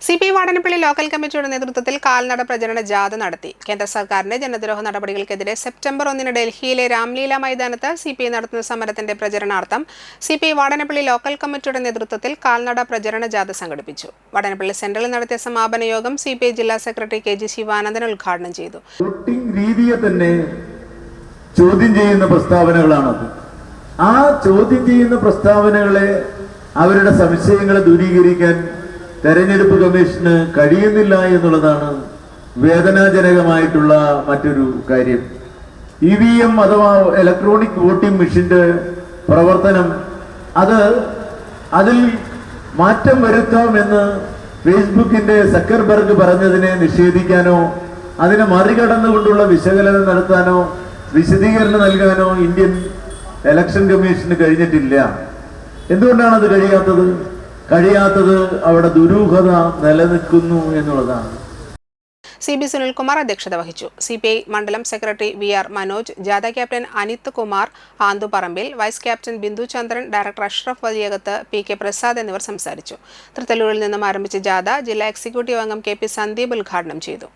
CPI Vadanappally local കമ്മിറ്റിയുടെ നേതൃത്വത്തിൽ കാൽനട പ്രചരണ ജാഥ നടത്തി. കേന്ദ്ര സർക്കാരിന്റെ ജനദ്രോഹ നടപടികൾക്കെതിരെ സെപ്റ്റംബർ 1 ഡൽഹിയിലെ രാംലീല മൈതാനത്ത് CPI നടത്തുന്ന സമരത്തിന്റെ പ്രചരണാർത്ഥം CPI വാടനപ്പള്ളി ലോക്കൽ കമ്മിറ്റിയുടെ നേതൃത്വത്തിൽ കാൽനട പ്രചരണ ജാഥ സംഘടിപ്പിച്ചു. വാടനപ്പള്ളി സെന്ററിൽ നടത്തിയ സമാപന യോഗം CPI ജില്ലാ സെക്രട്ടറി KG ശിവാനന്ദൻ ഉദ്ഘാടനം ചെയ്തു. രീതിയെ തന്നെ ചോദ്യം ചെയ്യുന്ന പ്രസ്താവനകളാണത്. ആ ചോദ്യം ചെയ്യുന്ന പ്രസ്താവനകളെ അവരുടെ സംശയങ്ങളെ ദൂരീകരിക്കാൻ തെരഞ്ഞെടുപ്പ് കമ്മീഷന് കഴിയുന്നില്ല എന്നുള്ളതാണ് വേദനാജനകമായിട്ടുള്ള മറ്റൊരു കാര്യം. EVM അഥവാ ഇലക്ട്രോണിക് വോട്ടിംഗ് മെഷീന്റെ പ്രവർത്തനം അതിൽ മാറ്റം വരുത്താമെന്ന് ഫേസ്ബുക്കിന്റെ സക്കർബർഗ് പറഞ്ഞതിനെ നിഷേധിക്കാനോ അതിനെ മറികടന്നുകൊണ്ടുള്ള വിശകലനം നടത്താനോ വിശദീകരണം നൽകാനോ ഇന്ത്യൻ ഇലക്ഷൻ കമ്മീഷന് കഴിഞ്ഞിട്ടില്ല. എന്തുകൊണ്ടാണ് അത് കഴിയാത്തത് അവിടെ ദുരൂഹത നിലനിൽക്കുന്നു എന്നുള്ളതാണ്. CB സുനിൽകുമാർ അധ്യക്ഷത വഹിച്ചു. CPI മണ്ഡലം സെക്രട്ടറി VR മനോജ്, ജാഥ captain Anith Kumar Anthuparambil, vice captain Bindu Chandran, director Ashraf Valiyakath, PK Prasad എന്നിവർ സംസാരിച്ചു. തൃത്തല്ലൂരിൽ നിന്നും ആരംഭിച്ച ജാഥ ജില്ലാ എക്സിക്യൂട്ടീവ് അംഗം KP സന്ദീപ് ഉദ്ഘാടനം ചെയ്തു.